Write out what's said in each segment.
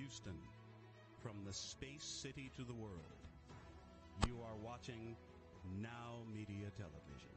Houston, from the space city to the world, you are watching Now Media Television.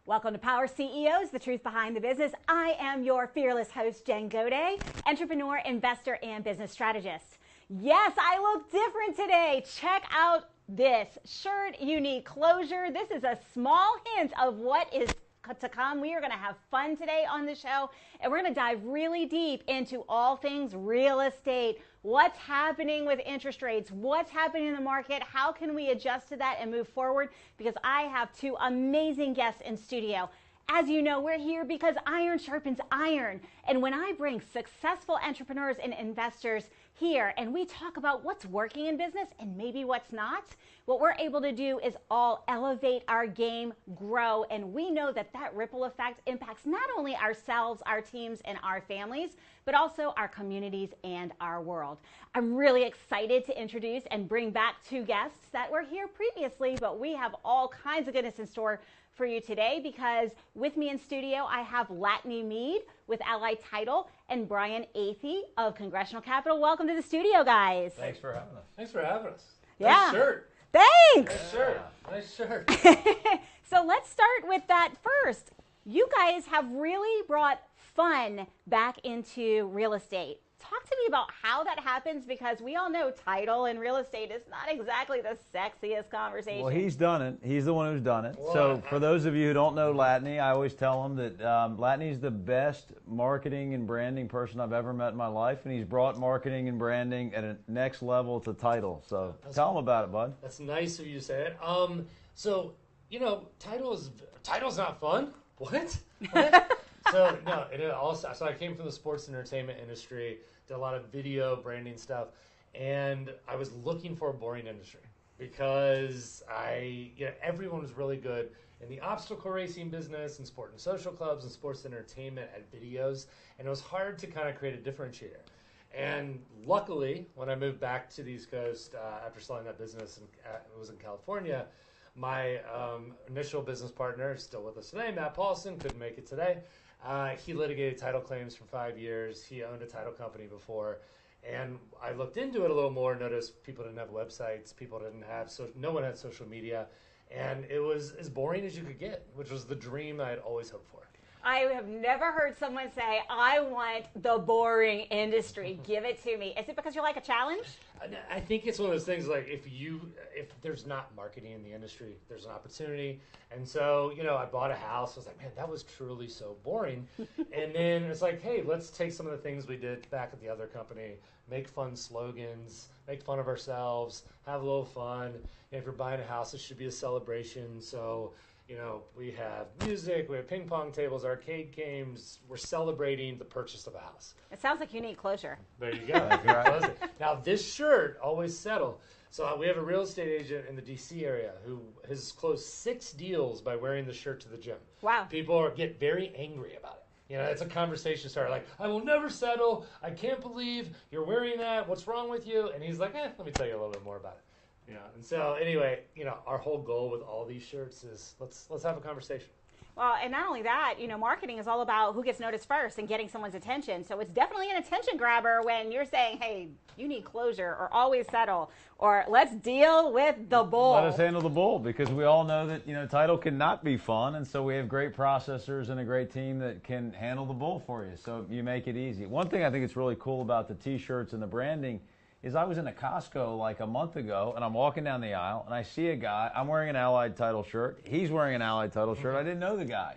Welcome to Power CEOs, the truth behind the business. I am your fearless host, Jen Gaudet, entrepreneur, investor, and business strategist. Yes, I look different today. Check out this shirt. You need closure. This is a small hint of what is to come. We are going to have fun today on the show, and we're going to dive really deep into all things real estate. What's happening with interest rates? What's happening in the market? How can we adjust to that and move forward? Because I have two amazing guests in studio. As you know, we're here because iron sharpens iron. And when I bring successful entrepreneurs and investors here and we talk about what's working in business and maybe what's not, what we're able to do is all elevate our game, grow, and we know that that ripple effect impacts not only ourselves, our teams, and our families, but also our communities and our world. I'm really excited to introduce and bring back two guests that were here previously, but we have all kinds of goodness in store for you today, because with me in studio I have Latney Mead with Allied Title and Brian Athey of Congressional Capital. Welcome to the studio, guys. Thanks for having us. Thanks for having us. Yeah. Nice shirt. Thanks. Nice shirt. Nice shirt. So let's start with that first. You guys have really brought fun back into real estate. Talk to me about how that happens, because we all know title and real estate is not exactly the sexiest conversation. Well, he's done it. He's the one who's done it. Well, So for those of you who don't know Latney, I always tell them that Latney's the best marketing and branding person I've ever met in my life, and he's brought marketing and branding at a next level to title. So tell him about it, bud. That's nice of you to say it. So, you know, title's not fun. What? So no, it also. So I came from the sports and entertainment industry, did a lot of video branding stuff, and I was looking for a boring industry because everyone was really good in the obstacle racing business and sport and social clubs and sports and entertainment at videos, and it was hard to kind of create a differentiator. And luckily, when I moved back to the East Coast after selling that business, and it was in California, my initial business partner, still with us today, Matt Paulson, couldn't make it today. He litigated title claims for 5 years. He owned a title company before. And I looked into it a little more, noticed people didn't have websites, no one had social media. And it was as boring as you could get, which was the dream I had always hoped for. I have never heard someone say, I want the boring industry. Give it to me. Is it because you like a challenge? I think it's one of those things, like if there's not marketing in the industry, there's an opportunity. And so, I bought a house. I was like, man, that was truly so boring. And then it's like, hey, let's take some of the things we did back at the other company, make fun slogans, make fun of ourselves, have a little fun. And if you're buying a house, it should be a celebration. So, we have music, we have ping pong tables, arcade games. We're celebrating the purchase of a house. It sounds like you need closure. There you go. Right. Now, this shirt always settle. So we have a real estate agent in the D.C. area who has closed 6 deals by wearing the shirt to the gym. Wow. People get very angry about it. It's a conversation starter, like, I will never settle. I can't believe you're wearing that. What's wrong with you? And he's like, let me tell you a little bit more about it. And so anyway, our whole goal with all these shirts is let's have a conversation. Well, and not only that, marketing is all about who gets noticed first and getting someone's attention. So it's definitely an attention grabber when you're saying, hey, you need closure, or always settle, or let's deal with the bull. Let us handle the bull, because we all know that, title cannot be fun. And so we have great processors and a great team that can handle the bull for you. So you make it easy. One thing I think is really cool about the T-shirts and the branding is I was in a Costco like a month ago, and I'm walking down the aisle, and I see a guy. I'm wearing an Allied Title shirt. He's wearing an Allied Title shirt. I didn't know the guy,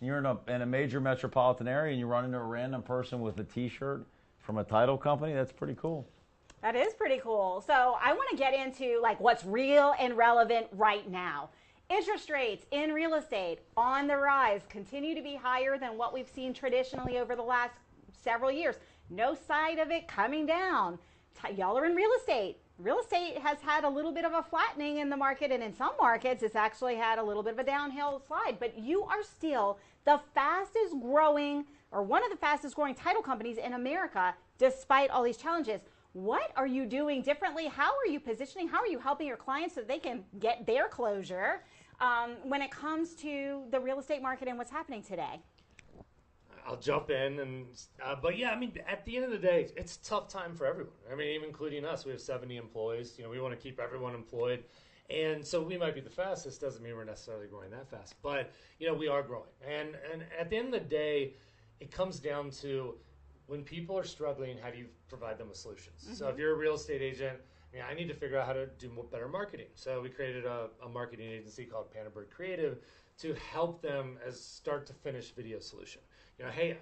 You're in a major metropolitan area, and you run into a random person with a T-shirt from a title company. That's pretty cool. That is pretty cool. So I want to get into what's real and relevant right now. Interest rates in real estate on the rise, continue to be higher than what we've seen traditionally over the last several years. No sign of it coming down. Y'all are in real estate. Real estate has had a little bit of a flattening in the market, and in some markets it's actually had a little bit of a downhill slide, but you are still the fastest growing, or one of the fastest growing title companies in America despite all these challenges. What are you doing differently? How are you positioning? How are you helping your clients so they can get their closure? when it comes to the real estate market and what's happening today? I'll jump in, but yeah, I mean, at the end of the day, it's a tough time for everyone. I mean, even including us, we have 70 employees. You know, we want to keep everyone employed, and so we might be the fastest. Doesn't mean we're necessarily growing that fast, but you know, we are growing. And at the end of the day, it comes down to when people are struggling, how do you provide them with solutions? So if you're a real estate agent, I need to figure out how to do better marketing. So we created a marketing agency called Panabird Creative to help them as start to finish video solution. You know, hey,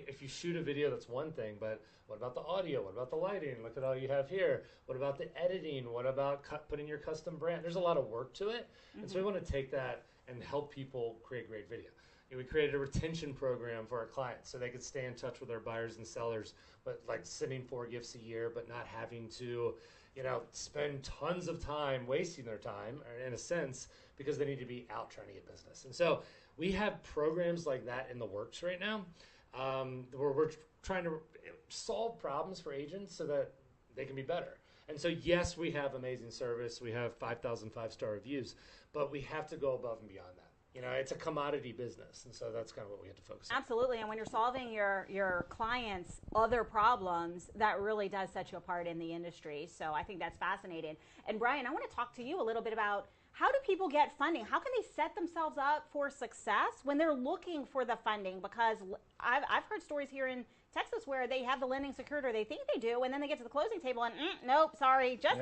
if you shoot a video, that's one thing, but what about the audio? What about the lighting? Look at all you have here. What about the editing? What about putting your custom brand? There's a lot of work to it. And so we want to take that and help people create great video. We created a retention program for our clients so they could stay in touch with their buyers and sellers, but like sending 4 gifts a year, but not having to, you know, spend tons of time wasting their time, in a sense, because they need to be out trying to get business. And so we have programs like that in the works right now, where we're trying to solve problems for agents so that they can be better. And so, yes, we have amazing service. We have 5,000 5-star reviews, but we have to go above and beyond that. You know, it's a commodity business, and so that's kind of what we have to focus on. Absolutely, and when you're solving your clients' other problems, that really does set you apart in the industry. So I think that's fascinating. And Brian, I want to talk to you a little bit about how do people get funding? How can they set themselves up for success when they're looking for the funding? Because I've heard stories here in Texas where they have the lending secured, or they think they do, and then they get to the closing table and nope, sorry, just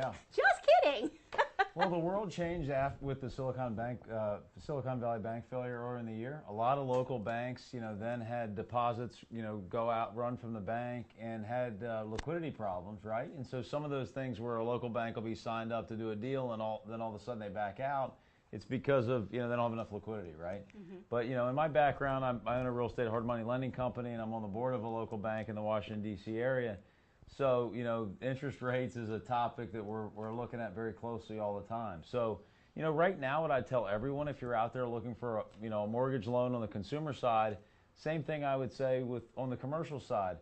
kidding. Well, the world changed with the Silicon Valley Bank failure earlier in the year. A lot of local banks, you know, then had deposits, you know, go out, run from the bank, and had liquidity problems, right? And so some of those things where a local bank will be signed up to do a deal, and then all of a sudden they back out. It's because of, you know, they don't have enough liquidity, right? But, you know, in my background, I own a real estate hard money lending company, and I'm on the board of a local bank in the Washington, D.C. area. So, you know, interest rates is a topic that we're looking at very closely all the time. So, you know, right now what I tell everyone, if you're out there looking for a mortgage loan on the consumer side, same thing I would say on the commercial side.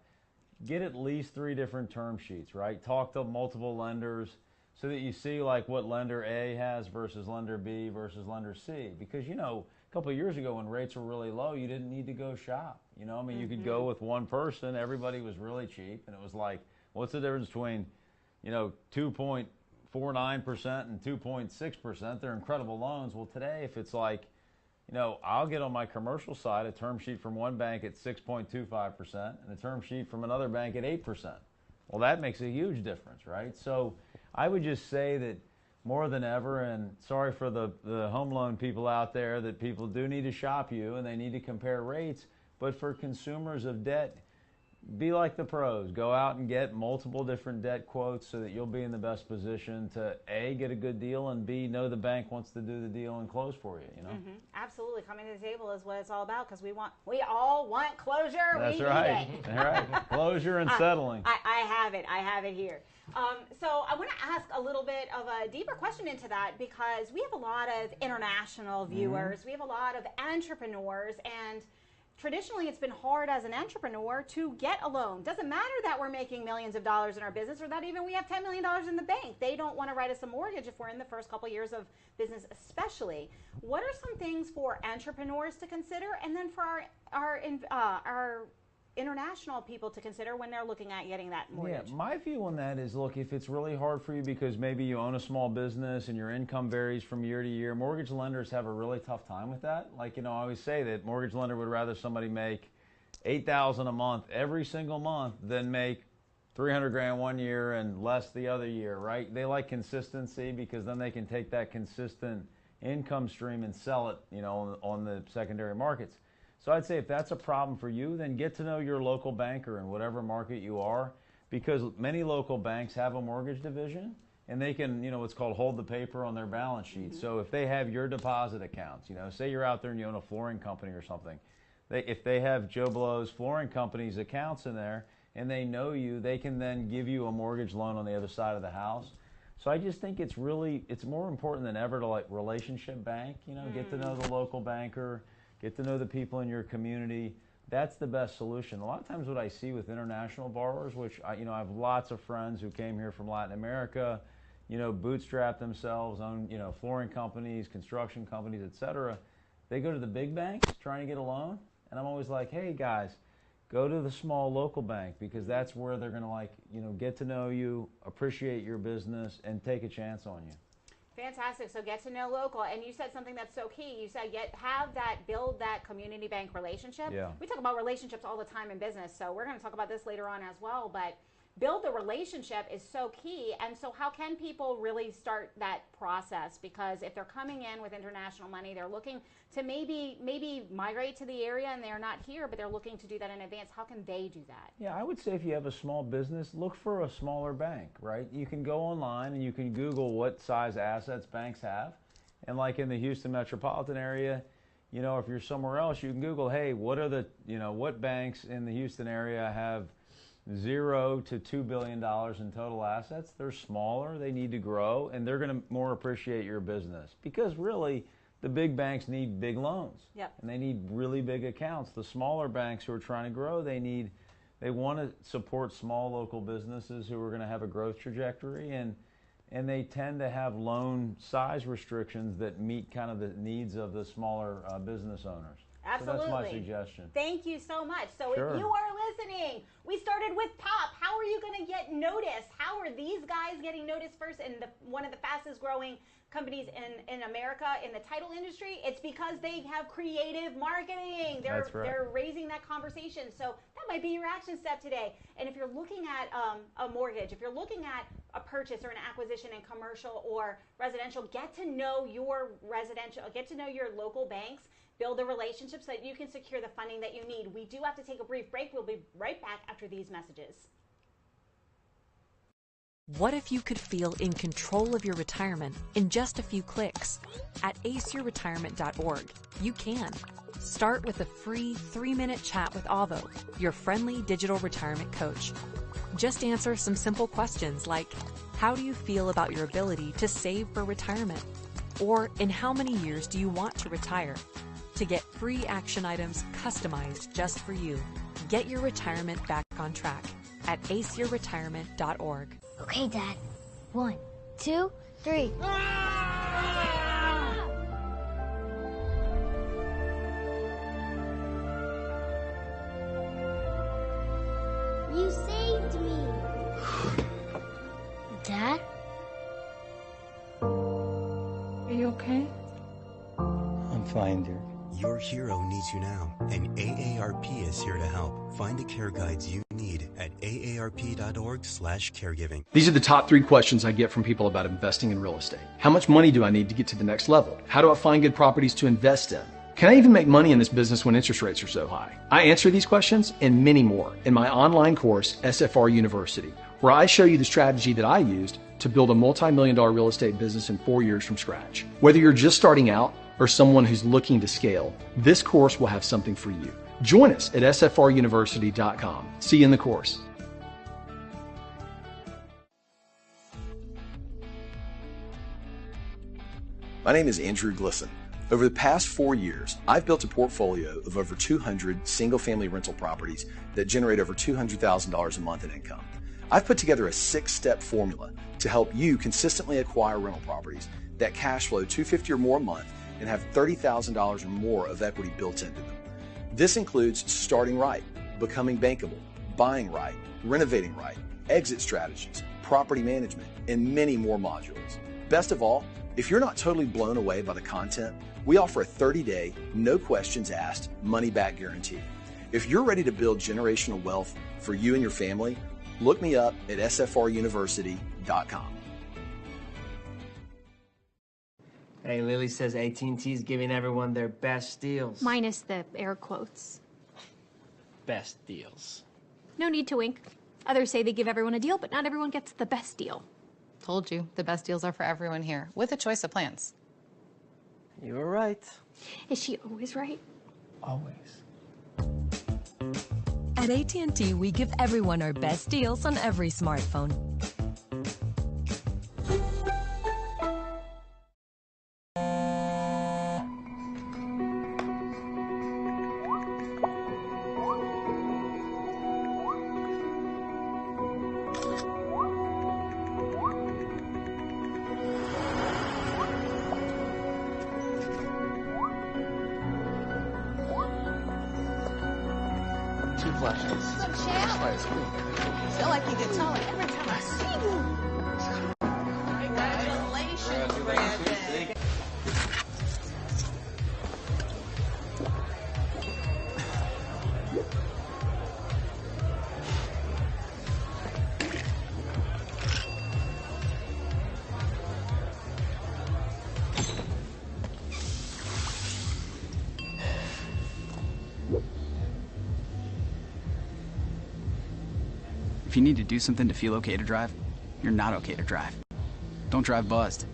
Get at least 3 different term sheets, right? Talk to multiple lenders so that you see like what lender A has versus lender B versus lender C. Because, you know, a couple of years ago when rates were really low, you didn't need to go shop. You know, I mean, you could go with one person, everybody was really cheap, and it was like, what's the difference between, you know, 2.49% and 2.6%? They're incredible loans. Well, today, if it's like, you know, I'll get on my commercial side a term sheet from one bank at 6.25% and a term sheet from another bank at 8%. Well, that makes a huge difference, right? So I would just say that more than ever, and sorry for the home loan people out there, that people do need to shop you and they need to compare rates. But for consumers of debt, be like the pros. Go out and get multiple different debt quotes so that you'll be in the best position to A, get a good deal, and B, know the bank wants to do the deal and close for you, you know? Absolutely. Coming to the table is what it's all about, because we all want closure. That's we right. Need it. All right. Closure and settling. I have it here. So I want to ask a little bit of a deeper question into that, because we have a lot of international viewers. We have a lot of entrepreneurs, and traditionally, it's been hard as an entrepreneur to get a loan. Doesn't matter that we're making millions of dollars in our business, or that even we have $10 million in the bank. They don't want to write us a mortgage if we're in the first couple years of business, especially. What are some things for entrepreneurs to consider, and then for our international people to consider when they're looking at getting that mortgage? Yeah, my view on that is, look, if it's really hard for you because maybe you own a small business and your income varies from year to year, mortgage lenders have a really tough time with that. Like, you know, I always say that mortgage lender would rather somebody make $8,000 a month every single month than make $300,000 one year and less the other year, right? They like consistency because then they can take that consistent income stream and sell it, you know, on the secondary markets. So I'd say if that's a problem for you, then get to know your local banker in whatever market you are, because many local banks have a mortgage division, and they can, you know, what's called hold the paper on their balance sheet. So if they have your deposit accounts, you know, say you're out there and you own a flooring company or something, if they have Joe Blow's Flooring Company's accounts in there and they know you, they can then give you a mortgage loan on the other side of the house. So I just think it's more important than ever to like relationship bank, you know, get to know the local banker, get to know the people in your community. That's the best solution. A lot of times what I see with international borrowers, which I have lots of friends who came here from Latin America, bootstrap themselves, own, flooring companies, construction companies, etc. They go to the big banks trying to get a loan, and I'm always like, hey guys, go to the small local bank, because that's where they're going to get to know you, appreciate your business, and take a chance on you. Fantastic. So get to know local. And you said something that's so key. You said build that community bank relationship. Yeah. We talk about relationships all the time in business, so we're going to talk about this later on as well. But build the relationship is so key. And so how can people really start that process? Because if they're coming in with international money, they're looking to maybe migrate to the area and they're not here, but they're looking to do that in advance. How can they do that? Yeah, I would say if you have a small business, look for a smaller bank, right? You can go online and you can Google what size assets banks have. And like in the Houston metropolitan area, if you're somewhere else, you can Google, hey, what are the, what banks in the Houston area have $0 to $2 billion in total assets? They're smaller, they need to grow, and they're going to more appreciate your business, because really the big banks need big loans. Yep. And they need really big accounts. The smaller banks who are trying to grow, they want to support small local businesses who are going to have a growth trajectory, and they tend to have loan size restrictions that meet kind of the needs of the smaller business owners. Absolutely. So that's my suggestion. Thank you so much. So Sure. if you are listening, we started with Pop. How are you going to get noticed? How are these guys getting noticed first in one of the fastest growing companies in America in the title industry? It's because they have creative marketing. That's right. They're raising that conversation. So that might be your action step today. And if you're looking at a mortgage, if you're looking at a purchase or an acquisition in commercial or residential, get to know your local banks. Build the relationships so that you can secure the funding that you need. We do have to take a brief break. We'll be right back after these messages. What if you could feel in control of your retirement in just a few clicks? At aceyourretirement.org, you can. Start with a free 3-minute chat with Avo, your friendly digital retirement coach. Just answer some simple questions like, how do you feel about your ability to save for retirement? Or in how many years do you want to retire? To get free action items customized just for you. Get your retirement back on track at aceyourretirement.org. Okay, Dad. 1, 2, 3. You saved me. Dad? Are you okay? I'm fine, dear. Your hero needs you now, and AARP is here to help. Find the care guides you need at aarp.org/caregiving. These are the top 3 questions I get from people about investing in real estate. How much money do I need to get to the next level? How do I find good properties to invest in? Can I even make money in this business when interest rates are so high? I answer these questions and many more in my online course, SFR University, where I show you the strategy that I used to build a multi-million-dollar real estate business in 4 years from scratch. Whether you're just starting out or someone who's looking to scale, this course will have something for you. Join us at sfruniversity.com. See you in the course. My name is Andrew Glisson. Over the past 4 years, I've built a portfolio of over 200 single-family rental properties that generate over $200,000 a month in income. I've put together a 6-step formula to help you consistently acquire rental properties that cash flow $250 or more a month and have $30,000 or more of equity built into them. This includes starting right, becoming bankable, buying right, renovating right, exit strategies, property management, and many more modules. Best of all, if you're not totally blown away by the content, we offer a 30-day, no questions asked, money-back guarantee. If you're ready to build generational wealth for you and your family, look me up at sfruniversity.com. Hey, Lily says AT&T's giving everyone their best deals. Minus the air quotes. Best deals. No need to wink. Others say they give everyone a deal, but not everyone gets the best deal. Told you, the best deals are for everyone here, with a choice of plans. You were right. Is she always right? Always. At AT&T, we give everyone our best deals on every smartphone. 2 flushes. Feel like you get taller every time I see you. Congratulations, Brandon. If you need to do something to feel okay to drive, you're not okay to drive. Don't drive buzzed.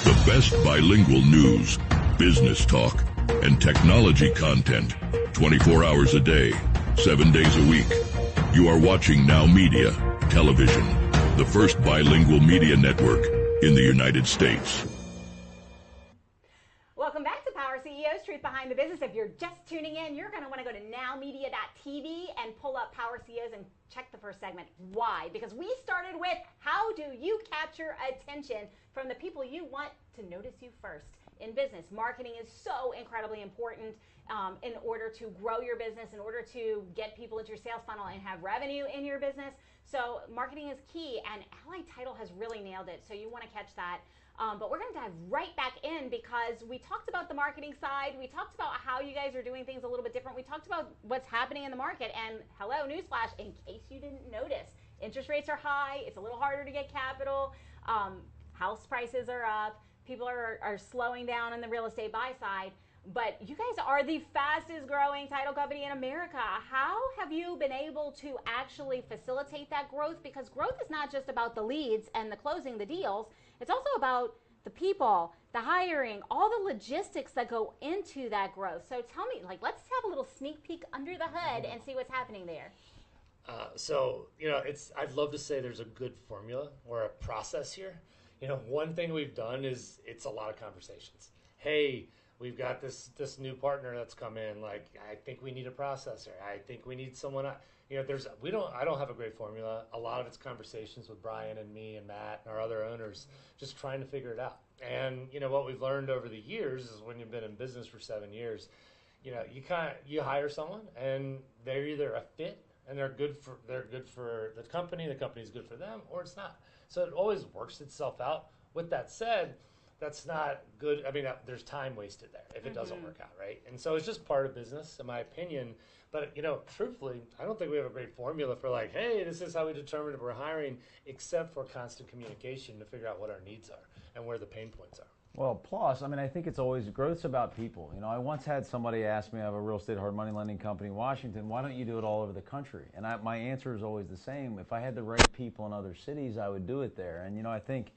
The best bilingual news, business talk, and technology content 24 hours a day, 7 days a week. You are watching Now Media Television, the first bilingual media network in the United States. Welcome back to Power CEOs, Truth Behind the Business. If you're just tuning in, you're going to want to go to nowmedia.tv and pull up Power CEOs and check the first segment. Why? Because we started with how do you capture attention from the people you want to notice you first in business. Marketing is so incredibly important in order to grow your business, in order to get people into your sales funnel and have revenue in your business. So marketing is key, and Allied Title has really nailed it. So you want to catch that. But we're going to dive right back in because we talked about the marketing side. We talked about how you guys are doing things a little bit different. We talked about what's happening in the market. And hello, newsflash, in case you didn't notice, interest rates are high. It's a little harder to get capital. House prices are up. People are slowing down on the real estate buy side. But you guys are the fastest growing title company in America. How have you been able to actually facilitate that growth? Because growth is not just about the leads and the closing the deals. It's also about the people, the hiring, all the logistics that go into that growth. So tell me, let's have a little sneak peek under the hood and see what's happening there. I'd love to say there's a good formula or a process here. One thing we've done is it's a lot of conversations. Hey, we've got this new partner that's come in. I think we need a processor. I think we need someone. I don't have a great formula. A lot of it's conversations with Brian and me and Matt and our other owners, just trying to figure it out. And what we've learned over the years is when you've been in business for 7 years, you hire someone and they're either a fit and they're good for the company's good for them, or it's not. So it always works itself out. With that said, that's not good. I mean, there's time wasted there if it doesn't work out, right? And so it's just part of business, in my opinion. But, truthfully, I don't think we have a great formula for hey, this is how we determine if we're hiring, except for constant communication to figure out what our needs are and where the pain points are. Well, plus, I think it's always, growth's about people. I once had somebody ask me, I have a real estate hard money lending company in Washington, why don't you do it all over the country? And my answer is always the same. If I had the right people in other cities, I would do it there. And, I think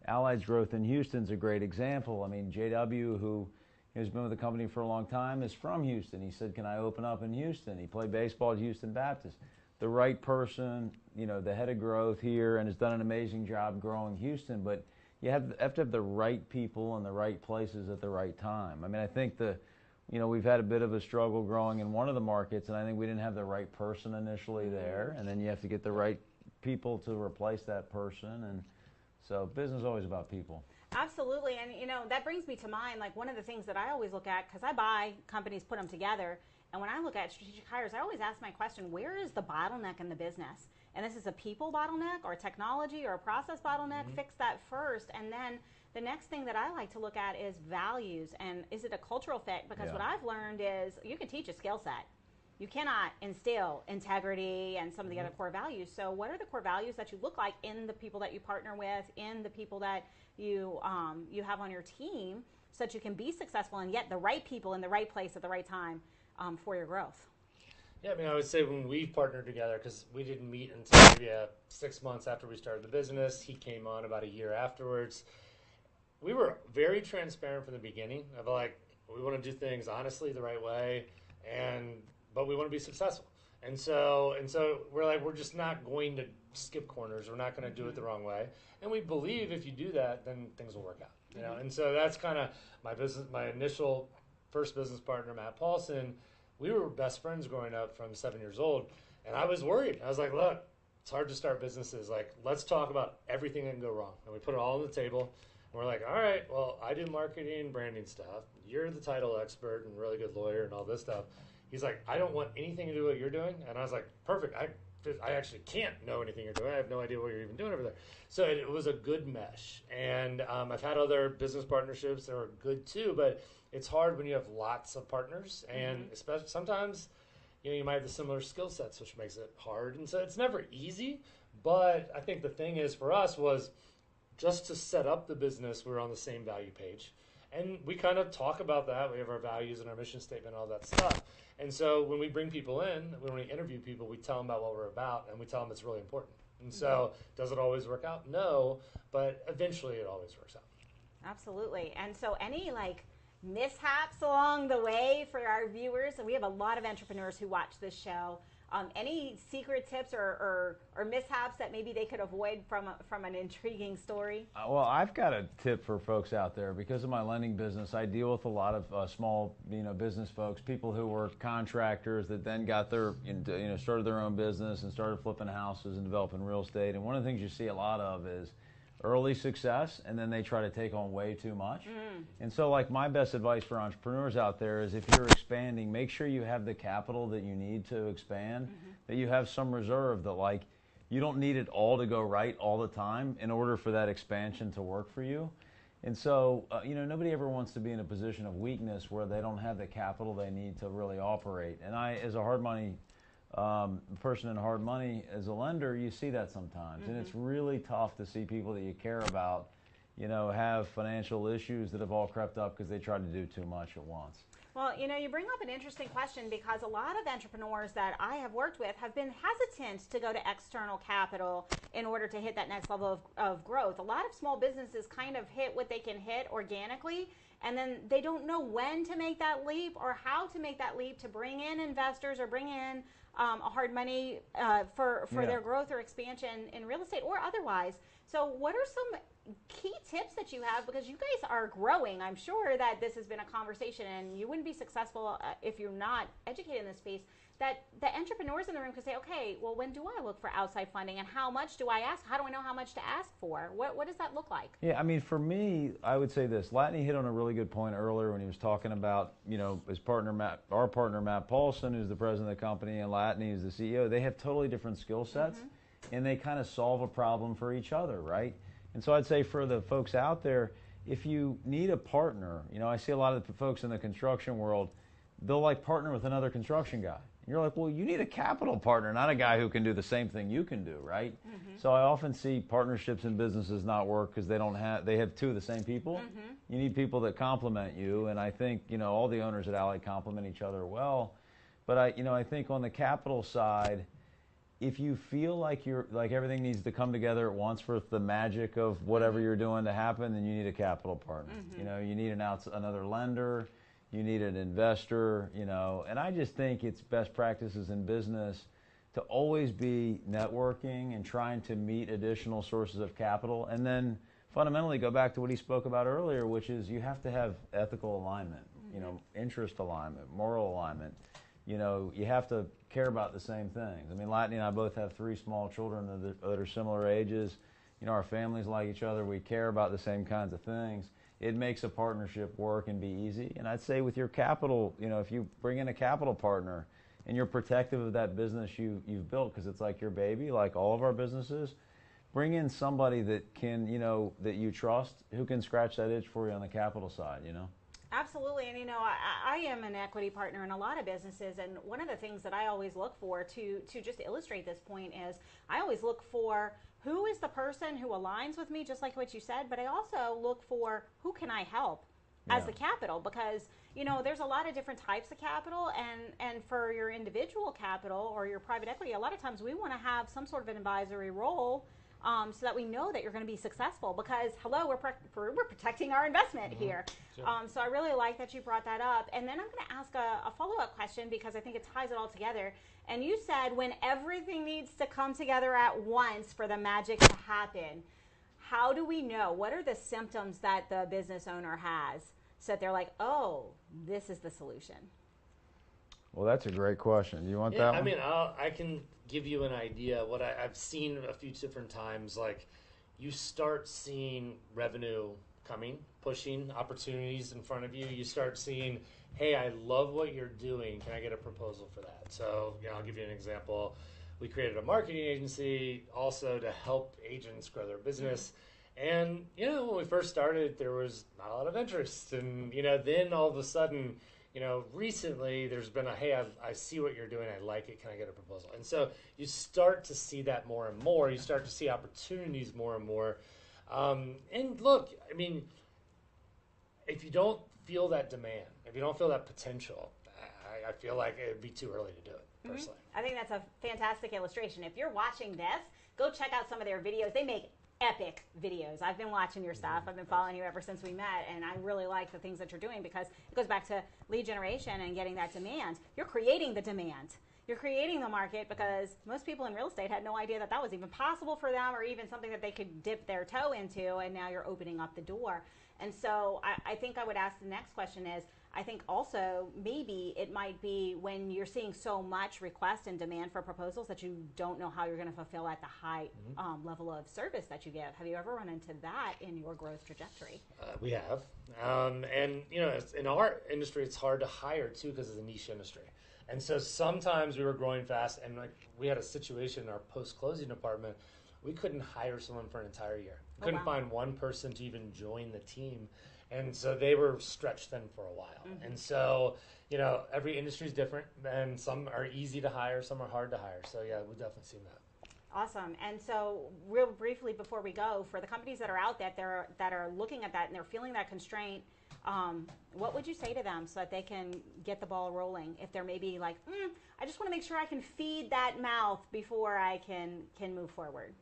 Allied's growth in Houston's a great example. JW, who has been with the company for a long time, is from Houston. He said, can I open up in Houston? He played baseball at Houston Baptist. The right person, the head of growth here, and has done an amazing job growing Houston, but you have to have the right people in the right places at the right time. I think we've had a bit of a struggle growing in one of the markets, and I think we didn't have the right person initially there, and then you have to get the right people to replace that person, and so business is always about people. Absolutely, and that brings me to mind, one of the things that I always look at, because I buy companies, put them together, and when I look at strategic hires, I always ask my question, where is the bottleneck in the business? And this is a people bottleneck or technology or a process bottleneck, fix that first. And then the next thing that I like to look at is values. And is it a cultural fit? Because what I've learned is you can teach a skill set. You cannot instill integrity and some of the other core values. So what are the core values that you look like in the people that you partner with, in the people that you have on your team, so that you can be successful and get the right people in the right place at the right time for your growth? Yeah, I would say when we partnered together, because we didn't meet until maybe 6 months after we started the business. He came on about a year afterwards. We were very transparent from the beginning of we want to do things honestly the right way, but we want to be successful. And so we're like, we're just not going to skip corners. We're not going to do it the wrong way. And we believe if you do that, then things will work out. You know. And so that's kind of my initial first business partner, Matt Paulson. We were best friends growing up from 7 years old, and I was worried. I was like, look, it's hard to start businesses. Like, let's talk about everything that can go wrong. And we put it all on the table. And we're like, all right, well, I do marketing, branding stuff. You're the title expert and really good lawyer and all this stuff. He's like, I don't want anything to do with what you're doing. And I was like, perfect. I actually can't know anything you're doing. I have no idea what you're even doing over there. So it was a good mesh. And I've had other business partnerships that are good too, but it's hard when you have lots of partners. And especially sometimes, you might have the similar skill sets, which makes it hard. And so it's never easy. But I think the thing is for us was just to set up the business, we were on the same value page. And we kind of talk about that. We have our values and our mission statement, all that stuff. And so when we bring people in, when we interview people, we tell them about what we're about, and we tell them it's really important. And so does it always work out? No, but eventually it always works out. Absolutely. And so any mishaps along the way for our viewers, and we have a lot of entrepreneurs who watch this show, any secret tips or mishaps that maybe they could avoid from an intriguing story? Well, I've got a tip for folks out there. Because of my lending business, I deal with a lot of small, business folks, people who were contractors that then got their, started their own business and started flipping houses and developing real estate. And one of the things you see a lot of is early success, and then they try to take on way too much. And so my best advice for entrepreneurs out there is if you're expanding, make sure you have the capital that you need to expand, that you have some reserve, that you don't need it all to go right all the time in order for that expansion to work for you. And so, nobody ever wants to be in a position of weakness where they don't have the capital they need to really operate. And I, as a hard money person in hard money, as a lender, you see that sometimes. And it's really tough to see people that you care about, have financial issues that have all crept up because they tried to do too much at once. Well, you bring up an interesting question, because a lot of entrepreneurs that I have worked with have been hesitant to go to external capital in order to hit that next level of growth. A lot of small businesses kind of hit what they can hit organically, and then they don't know when to make that leap or how to make that leap to bring in investors or bring in hard money for their growth or expansion in real estate or otherwise. So what are some key tips that you have, because you guys are growing? I'm sure that this has been a conversation, and you wouldn't be successful if you're not educated in this space, that the entrepreneurs in the room could say, okay, well, when do I look for outside funding, and how much do I ask? How do I know how much to ask for? What does that look like? Yeah, for me, I would say this. Latney hit on a really good point earlier when he was talking about, his partner, our partner, Matt Paulson, who's the president of the company, and Latney is the CEO. They have totally different skill sets, and they kind of solve a problem for each other, right? And so I'd say for the folks out there, if you need a partner, I see a lot of the folks in the construction world, they'll partner with another construction guy. And you're like, well, you need a capital partner, not a guy who can do the same thing you can do, right? So I often see partnerships in businesses not work because they have two of the same people. You need people that complement you, and I think, all the owners at Ally complement each other well. But I think on the capital side, if you feel like everything needs to come together at once for the magic of whatever you're doing to happen, then you need a capital partner. You need another lender, you need an investor, and I just think it's best practices in business to always be networking and trying to meet additional sources of capital, and then fundamentally go back to what he spoke about earlier, which is you have to have ethical alignment, interest alignment, moral alignment. You have to care about the same things. Latney and I both have 3 small children that are similar ages. Our families like each other. We care about the same kinds of things. It makes a partnership work and be easy. And I'd say with your capital, if you bring in a capital partner and you're protective of that business you've built, because it's like your baby, like all of our businesses, bring in somebody that can, that you trust, who can scratch that itch for you on the capital side, Absolutely. And, I am an equity partner in a lot of businesses. And one of the things that I always look for to just illustrate this point is I always look for who is the person who aligns with me, just like what you said. But I also look for who can I help as the capital, because, there's a lot of different types of capital. And for your individual capital or your private equity, a lot of times we want to have some sort of an advisory role so that we know that you're going to be successful. Because, hello, we're protecting our investment here. Sure. So I really like that you brought that up. And then I'm going to ask a follow-up question because I think it ties it all together. And you said when everything needs to come together at once for the magic to happen, how do we know? What are the symptoms that the business owner has so that they're like, oh, this is the solution? Well, that's a great question. You want that one? I mean, I can give you an idea. What I've seen a few different times, like you start seeing revenue coming, pushing opportunities in front of you. You start seeing, hey, I love what you're doing. Can I get a proposal for that? So, I'll give you an example. We created a marketing agency also to help agents grow their business. And, when we first started, there was not a lot of interest. And, then all of a sudden, recently there's been hey, I see what you're doing. I like it. Can I get a proposal? And so you start to see that more and more. You start to see opportunities more and more. And look, I mean, if you don't feel that demand, if you don't feel that potential, I feel like it'd be too early to do it, personally. I think that's a fantastic illustration. If you're watching this, go check out some of their videos. They make epic videos. I've been watching your stuff. I've been following you ever since we met, and I really like the things that you're doing because it goes back to lead generation and getting that demand. You're creating the demand. You're creating the market because most people in real estate had no idea that that was even possible for them or even something that they could dip their toe into, and now you're opening up the door. And so I think I would ask the next question is, I think also maybe it might be when you're seeing so much request and demand for proposals that you don't know how you're going to fulfill at the high level of service that you give. Have you ever run into that in your growth trajectory? We have. And, in our industry, it's hard to hire, too, because it's a niche industry. And so sometimes we were growing fast, and we had a situation in our post-closing department. We couldn't hire someone for an entire year. We couldn't find one person to even join the team. And so they were stretched thin for a while. And so, every industry is different, and some are easy to hire, some are hard to hire. So, yeah, we've definitely seen that. Awesome. And so real briefly before we go, for the companies that are out there that are looking at that and they're feeling that constraint, what would you say to them so that they can get the ball rolling? If they're maybe like, I just want to make sure I can feed that mouth before I can move forward.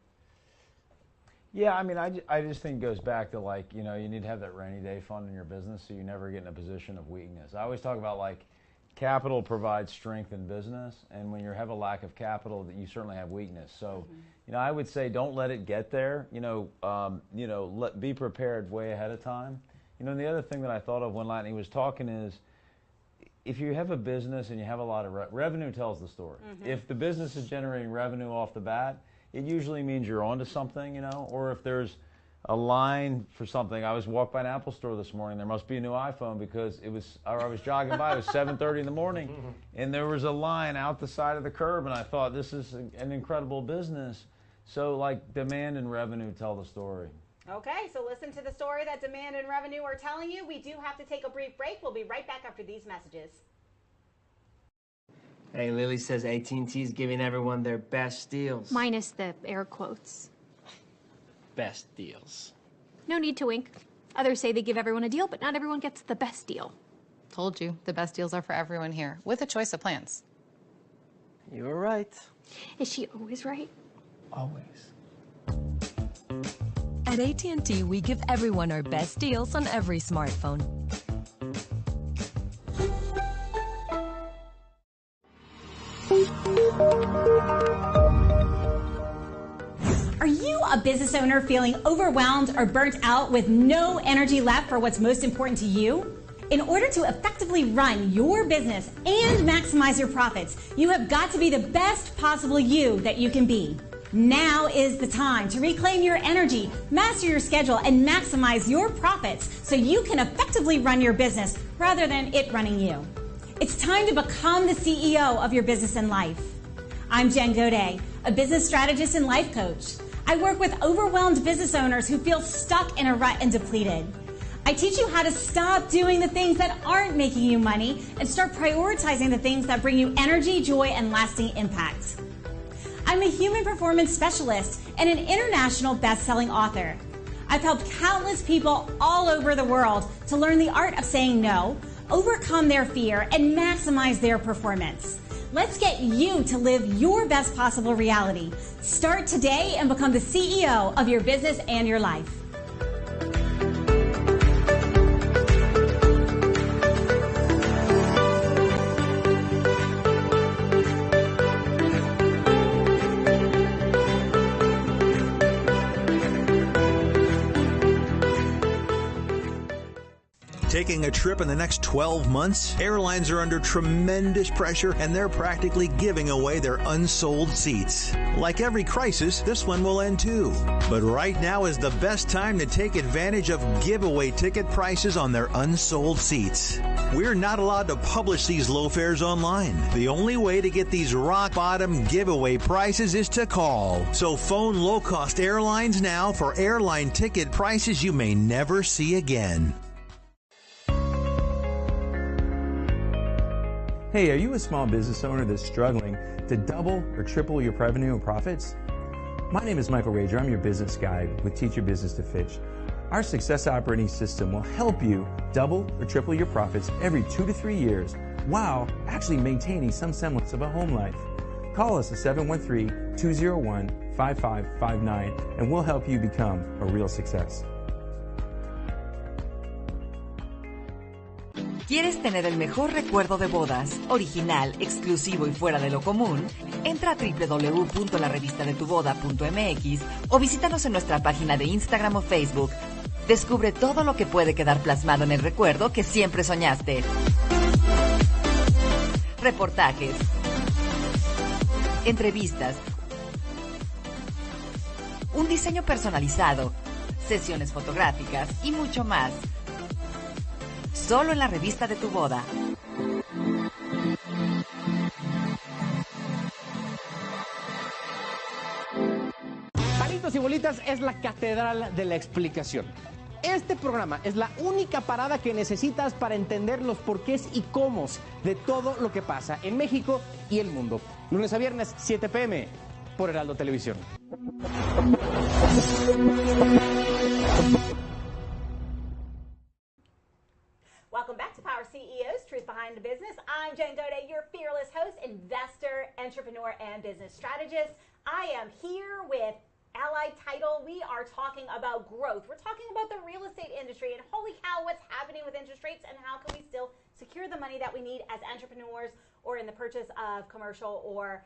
Yeah, I mean, I just think it goes back to you need to have that rainy day fund in your business so you never get in a position of weakness. I always talk about capital provides strength in business, and when you have a lack of capital, that you certainly have weakness. So, I would say don't let it get there. Be prepared way ahead of time. And the other thing that I thought of when Latney was talking is, if you have a business and you have a lot of revenue tells the story. If the business is generating revenue off the bat, it usually means you're onto something, or if there's a line for something. I was walked by an Apple store this morning. There must be a new iPhone because I was jogging by. It was 7:30 in the morning, and there was a line out the side of the curb, and I thought, this is an incredible business. So, demand and revenue tell the story. Okay, so listen to the story that demand and revenue are telling you. We do have to take a brief break. We'll be right back after these messages. Hey, Lily says AT&T is giving everyone their best deals. Minus the air quotes. Best deals. No need to wink. Others say they give everyone a deal, but not everyone gets the best deal. Told you, the best deals are for everyone here, with a choice of plans. You were right. Is she always right? Always. At AT&T, we give everyone our best deals on every smartphone. Are you a business owner feeling overwhelmed or burnt out with no energy left for what's most important to you? In order to effectively run your business and maximize your profits, you have got to be the best possible you that you can be. Now is the time to reclaim your energy, master your schedule, and maximize your profits so you can effectively run your business rather than it running you. It's time to become the CEO of your business and life. I'm Jen Gaudet, a business strategist and life coach. I work with overwhelmed business owners who feel stuck in a rut and depleted. I teach you how to stop doing the things that aren't making you money and start prioritizing the things that bring you energy, joy, and lasting impact. I'm a human performance specialist and an international best-selling author. I've helped countless people all over the world to learn the art of saying no, overcome their fear, and maximize their performance. Let's get you to live your best possible reality. Start today and become the CEO of your business and your life. Taking a trip in the next 12 months? Airlines are under tremendous pressure and they're practically giving away their unsold seats. Like every crisis, this one will end too. But right now is the best time to take advantage of giveaway ticket prices on their unsold seats. We're not allowed to publish these low fares online. The only way to get these rock bottom giveaway prices is to call. So phone low-cost airlines now for airline ticket prices you may never see again. Hey, are you a small business owner that's struggling to double or triple your revenue and profits? My name is Michael Rager. I'm your business guide with Teach Your Business to Fish. Our success operating system will help you double or triple your profits every 2 to 3 years while actually maintaining some semblance of a home life. Call us at 713-201-5559 and we'll help you become a real success. ¿Quieres tener el mejor recuerdo de bodas, original, exclusivo y fuera de lo común? Entra a www.larevistadetuboda.mx o visítanos en nuestra página de Instagram o Facebook. Descubre todo lo que puede quedar plasmado en el recuerdo que siempre soñaste. Reportajes, entrevistas, un diseño personalizado, sesiones fotográficas y mucho más. Solo en la revista de tu boda. Palitos y Bolitas es la catedral de la explicación. Este programa es la única parada que necesitas para entender los porqués y cómo de todo lo que pasa en México y el mundo. Lunes a viernes, 7 p.m. por Heraldo Televisión. Welcome back to Power CEOs, Truth Behind the Business. I'm Jen Gaudet, your fearless host, investor, entrepreneur, and business strategist. I am here with Allied Title. We are talking about growth. We're talking about the real estate industry and holy cow, what's happening with interest rates and how can we still secure the money that we need as entrepreneurs or in the purchase of commercial or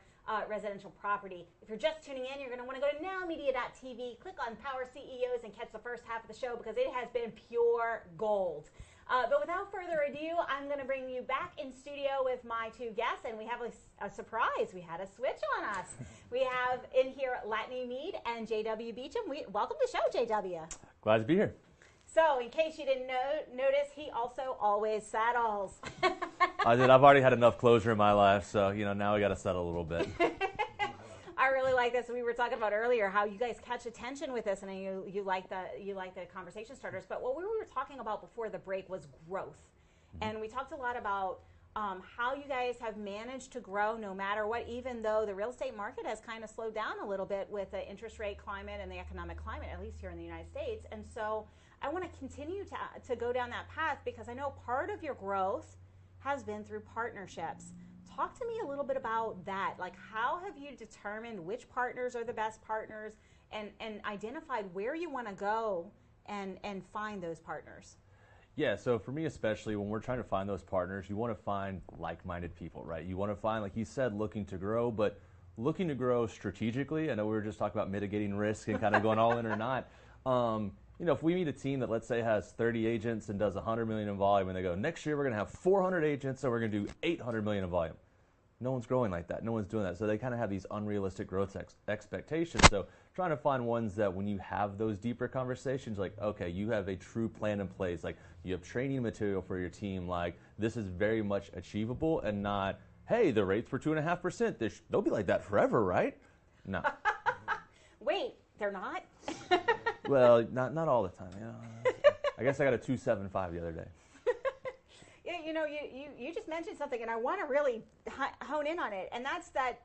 residential property. If you're just tuning in, you're going to want to go to nowmedia.tv, click on Power CEOs and catch the first half of the show because it has been pure gold. But without further ado, I'm going to bring you back in studio with my two guests, and we have a surprise. We had a switch on us. We have in here Latney Mead and J.W. Beecham. Welcome to the show, J.W. Glad to be here. So, in case you didn't notice, he also always settles. I did. I've already had enough closure in my life, so now we got to settle a little bit. I really like this. We were talking about earlier how you guys catch attention with this, and you like the conversation starters. But what we were talking about before the break was growth, and we talked a lot about how you guys have managed to grow no matter what, even though the real estate market has kind of slowed down a little bit with the interest rate climate and the economic climate, at least here in the United States. And so I want to continue to go down that path because I know part of your growth has been through partnerships. Talk to me a little bit about that. Like, how have you determined which partners are the best partners and identified where you want to go and find those partners? Yeah, so for me especially, when we're trying to find those partners, you want to find like-minded people, right? You want to find, like you said, looking to grow, but looking to grow strategically. I know we were just talking about mitigating risk and kind of going all in or not. If we meet a team that, let's say, has 30 agents and does $100 million in volume, and they go, next year we're going to have 400 agents, so we're going to do $800 million in volume. No one's growing like that. No one's doing that. So they kind of have these unrealistic growth expectations. So trying to find ones that when you have those deeper conversations, like, okay, you have a true plan in place. Like, you have training material for your team. Like, this is very much achievable and not, hey, the rates were 2.5%. They'll be like that forever, right? No. Wait, they're not? Well, not all the time. I guess I got a 2.75 the other day. You just mentioned something, and I want to really hone in on it, and that's that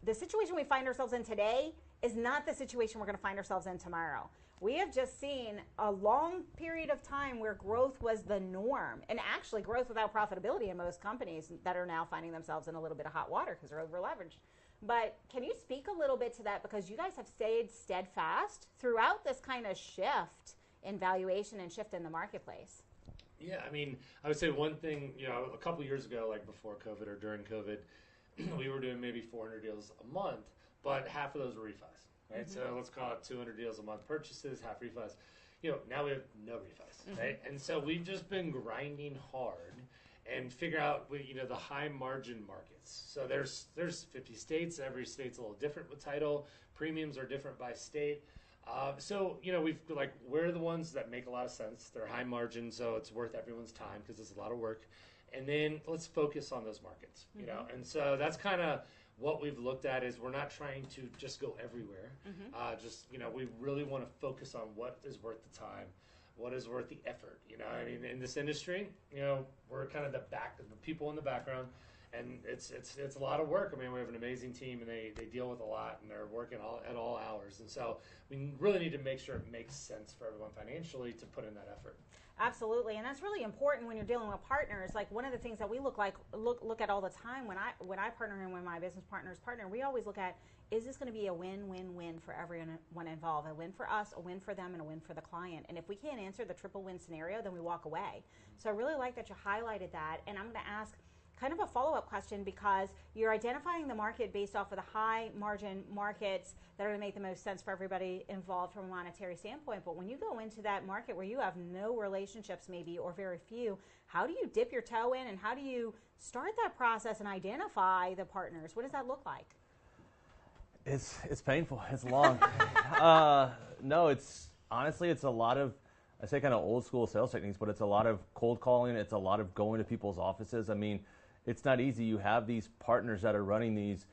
the situation we find ourselves in today is not the situation we're going to find ourselves in tomorrow. we have just seen a long period of time where growth was the norm, and actually growth without profitability in most companies that are now finding themselves in a little bit of hot water because they're over leveraged. But can you speak a little bit to that, because you guys have stayed steadfast throughout this kind of shift in valuation and shift in the marketplace? Yeah, I mean, I would say one thing, a couple years ago, like before COVID or during COVID, we were doing maybe 400 deals a month, but half of those were refis, right? So let's call it 200 deals a month purchases, half refis. Now we have no refis, right? And so we've just been grinding hard and figure out, the high margin markets. So there's 50 states. Every state's a little different with title. Premiums are different by state. We're the ones that make a lot of sense. They're high margin, so it's worth everyone's time because it's a lot of work. And then let's focus on those markets, And so that's kind of what we've looked at, is we're not trying to just go everywhere. We really want to focus on what is worth the time, what is worth the effort. I mean, in this industry, we're kind of the people in the background. And it's a lot of work. I mean, we have an amazing team, and they deal with a lot, and they're working at all hours. And so we really need to make sure it makes sense for everyone financially to put in that effort. Absolutely, and that's really important when you're dealing with partners. Like, one of the things that we look at all the time when I partner and when my business partners partner, we always look at, is this going to be a win-win-win for everyone involved? A win for us, a win for them, and a win for the client. And if we can't answer the triple win scenario, then we walk away. So I really like that you highlighted that, and I'm going to ask kind of a follow-up question, because you're identifying the market based off of the high margin markets that are going to make the most sense for everybody involved from a monetary standpoint. But when you go into that market where you have no relationships maybe, or very few, how do you dip your toe in, and how do you start that process and identify the partners? What does that look like? It's painful. It's long. No, it's honestly, it's a lot of, I say kind of old school sales techniques, but it's a lot of cold calling. It's a lot of going to people's offices. I mean, it's not easy. You have these partners that are running these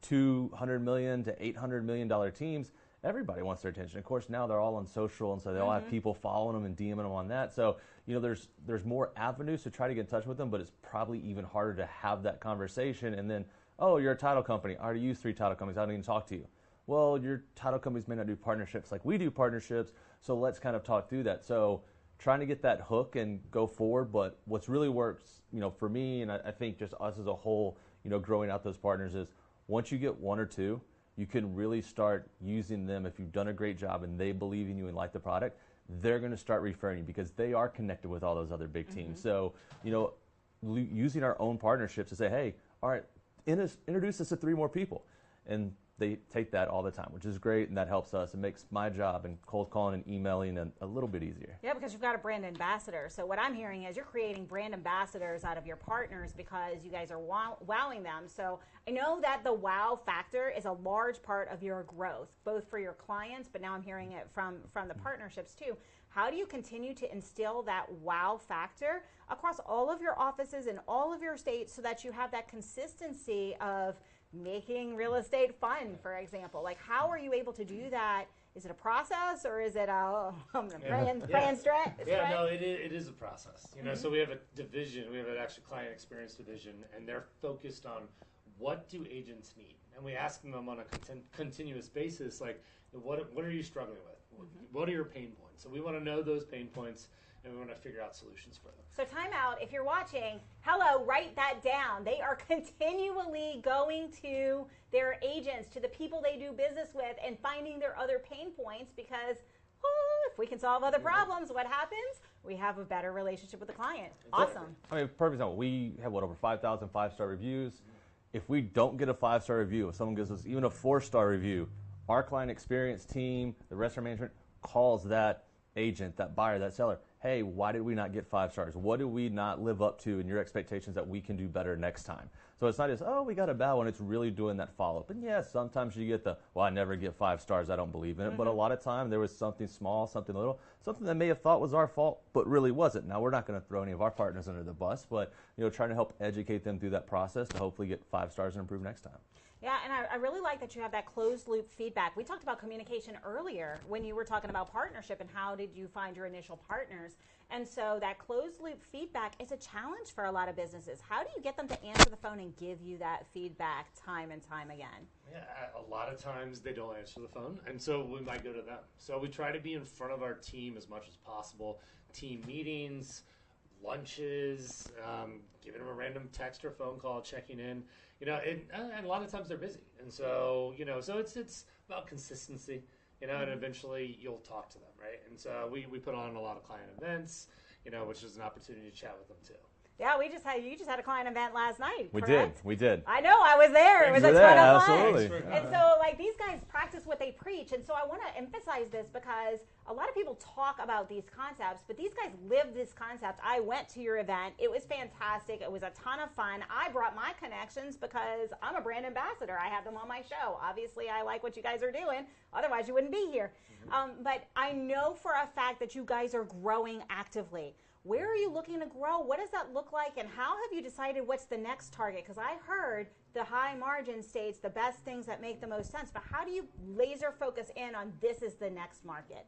$200 million to $800 million teams. Everybody wants their attention. Of course, now they're all on social, and so they all have people following them and DMing them on that. So, there's more avenues to try to get in touch with them, but it's probably even harder to have that conversation. And then, oh, you're a title company. I already use 3 title companies. I don't even talk to you. Well, your title companies may not do partnerships like we do partnerships, so let's kind of talk through that. So trying to get that hook and go forward, but what's really works, for me, and I think just us as a whole, growing out those partners, is once you get 1 or 2, you can really start using them. If you've done a great job and they believe in you and like the product, they're going to start referring you because they are connected with all those other big teams. So, using our own partnerships to say, hey, all right, introduce us to 3 more people. And they take that all the time, which is great, and that helps us. It makes my job and cold calling and emailing a little bit easier. Yeah, because you've got a brand ambassador. So what I'm hearing is you're creating brand ambassadors out of your partners because you guys are wowing them. So I know that the wow factor is a large part of your growth, both for your clients, but now I'm hearing it from the partnerships too. How do you continue to instill that wow factor across all of your offices in all of your states so that you have that consistency of making real estate fun, for example? Like, how are you able to do that? Is it a process, or is it pray and stretch? Yeah, no, it is a process. So we have a division. We have an actual client experience division, and they're focused on what do agents need, and we ask them on a continuous basis, like, what are you struggling with? What are your pain points? So we want to know those pain points, and we want to figure out solutions for them. So time out. If you're watching, hello, write that down. They are continually going to their agents, to the people they do business with, and finding their other pain points, because if we can solve other problems, what happens? We have a better relationship with the client. Awesome. I mean, perfect example. We have, over 5,000 5-star reviews. If we don't get a 5-star review, if someone gives us even a 4-star review, our client experience team, the restaurant management, calls that agent, that buyer, that seller, hey, why did we not get 5 stars? What did we not live up to in your expectations that we can do better next time? So it's not just, oh, we got a bad one. It's really doing that follow-up. And yes, sometimes you get well, I never get 5 stars. I don't believe in it. But a lot of time there was something small, something little, something that may have thought was our fault, but really wasn't. Now, we're not going to throw any of our partners under the bus, but trying to help educate them through that process to hopefully get 5 stars and improve next time. Yeah, and I really like that you have that closed loop feedback. We talked about communication earlier when you were talking about partnership and how did you find your initial partners. And so that closed loop feedback is a challenge for a lot of businesses. How do you get them to answer the phone and give you that feedback time and time again? Yeah, a lot of times they don't answer the phone, and so we might go to them. So we try to be in front of our team as much as possible. Team meetings, lunches, giving them a random text or phone call, checking in. And a lot of times they're busy, and so so it's about consistency. And eventually you'll talk to them, right? And so we put on a lot of client events, which is an opportunity to chat with them too. Yeah, you just had a client event last night. We correct? did. I know, I was there. It was a ton of fun. Absolutely. And so, these guys practice what they preach. And so I want to emphasize this because a lot of people talk about these concepts, but these guys live this concept. I went to your event. It was fantastic. It was a ton of fun. I brought my connections because I'm a brand ambassador. I have them on my show. Obviously, I like what you guys are doing. Otherwise, you wouldn't be here. But I know for a fact that you guys are growing actively. Where are you looking to grow? What does that look like? And how have you decided what's the next target? Because I heard the high margin states the best things that make the most sense. But how do you laser focus in on this is the next market?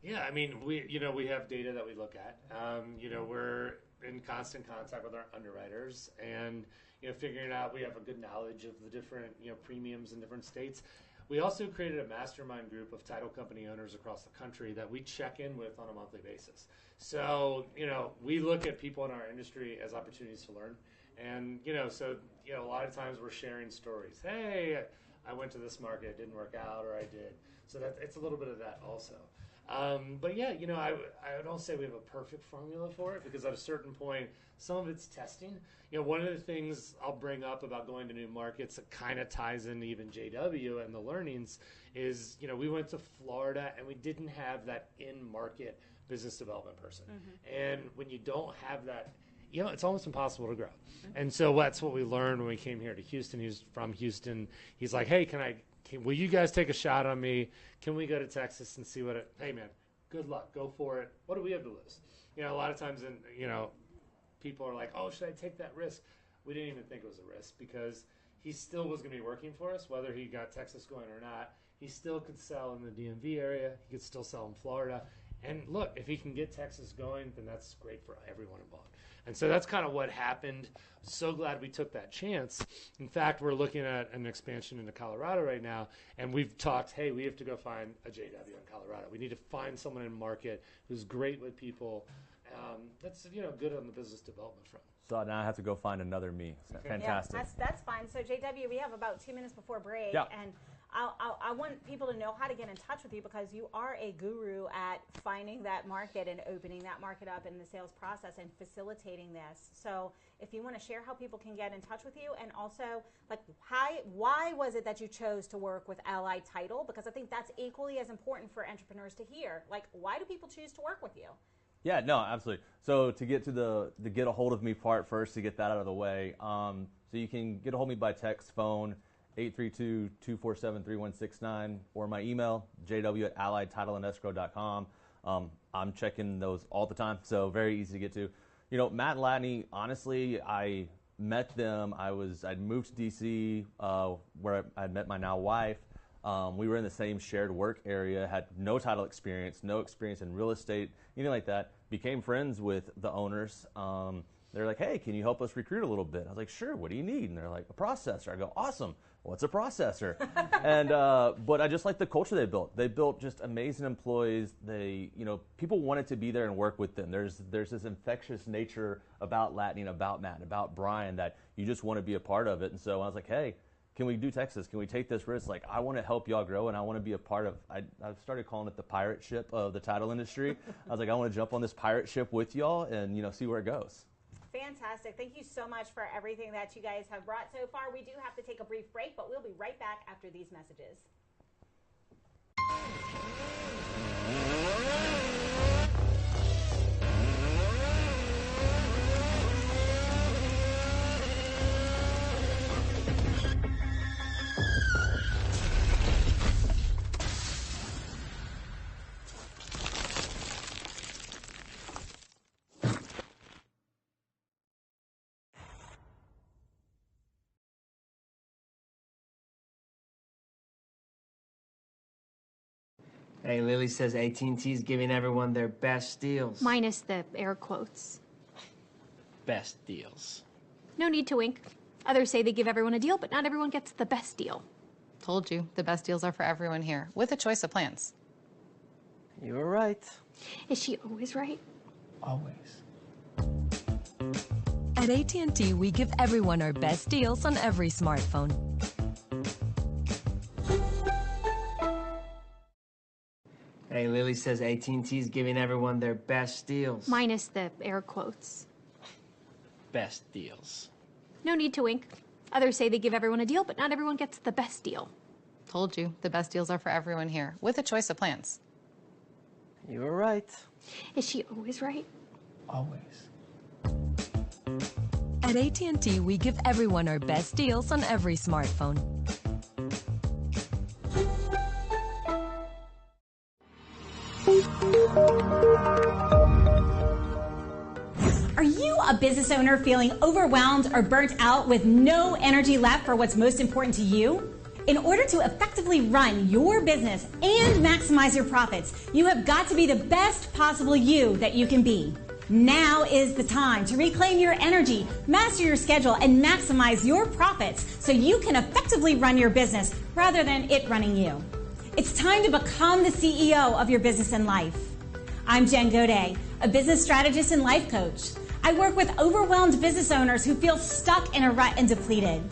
Yeah, I mean, we have data that we look at. We're in constant contact with our underwriters and, figuring out we have a good knowledge of the different, premiums in different states. We also created a mastermind group of title company owners across the country that we check in with on a monthly basis. So, we look at people in our industry as opportunities to learn. And, a lot of times we're sharing stories. Hey, I went to this market, it didn't work out, or I did. So it's a little bit of that also. But yeah, I don't say we have a perfect formula for it because at a certain point, some of it's testing. One of the things I'll bring up about going to new markets that kind of ties into even JW and the learnings is, we went to Florida and we didn't have that in-market business development person. And when you don't have that, it's almost impossible to grow. And so that's what we learned when we came here to Houston. He's from Houston. He's like, hey, will you guys take a shot on me? Can we go to Texas and see hey man, good luck, go for it. What do we have to lose? A lot of times people are like, oh, should I take that risk? We didn't even think it was a risk because he still was going to be working for us, whether he got Texas going or not. He still could sell in the DMV area. He could still sell in Florida. And look, if he can get Texas going, then that's great for everyone involved. And so that's kind of what happened. So glad we took that chance. In fact, we're looking at an expansion into Colorado right now, and we've talked, hey, we have to go find a JW in Colorado. We need to find someone in market who's great with people, that's good on the business development front. So now I have to go find another me. Fantastic. Yeah, that's fine. So JW, we have about 2 minutes before break, and I want people to know how to get in touch with you because you are a guru at finding that market and opening that market up in the sales process and facilitating this. So if you want to share how people can get in touch with you, and also why was it that you chose to work with Allied Title? Because I think that's equally as important for entrepreneurs to hear. Why do people choose to work with you? Yeah, no, absolutely. So to get to the get a hold of me part first, to get that out of the way, so you can get a hold of me by text, phone, 832-247-3169, or my email, jw@alliedtitleandescrow.com. I'm checking those all the time, so very easy to get to. Matt and Latney, honestly, I met them. I'd moved to D.C. Where I'd met my now wife. We were in the same shared work area, had no title experience, no experience in real estate, anything like that. Became friends with the owners. They're like, hey, can you help us recruit a little bit? I was like, sure, what do you need? And they're like, a processor. I go, awesome. What's a processor? And but I just like the culture they built. They built just amazing employees. They, people wanted to be there and work with them. There's this infectious nature about Latney and about Matt and about Brian that you just want to be a part of it. And so I was like, hey, can we do Texas? Can we take this risk? I want to help y'all grow, and I want to be a part of, I've started calling it the pirate ship of the title industry. I was like, I want to jump on this pirate ship with y'all and, see where it goes. Fantastic. Thank you so much for everything that you guys have brought so far. We do have to take a brief break, but we'll be right back after these messages. Hey, Lily says AT&T's giving everyone their best deals. Minus the air quotes. Best deals. No need to wink. Others say they give everyone a deal, but not everyone gets the best deal. Told you, the best deals are for everyone here, with a choice of plans. You were right. Is she always right? Always. At AT&T, we give everyone our best deals on every smartphone. Hey, Lily says AT&T's giving everyone their best deals. Minus the air quotes. Best deals. No need to wink. Others say they give everyone a deal, but not everyone gets the best deal. Told you, the best deals are for everyone here, with a choice of plans. You were right. Is she always right? Always. At AT&T, we give everyone our best deals on every smartphone. Are you a business owner feeling overwhelmed or burnt out with no energy left for what's most important to you? In order to effectively run your business and maximize your profits, you have got to be the best possible you that you can be. Now is the time to reclaim your energy, master your schedule, and maximize your profits so you can effectively run your business rather than it running you. It's time to become the CEO of your business and life. I'm Jen Gaudet, a business strategist and life coach. I work with overwhelmed business owners who feel stuck in a rut and depleted.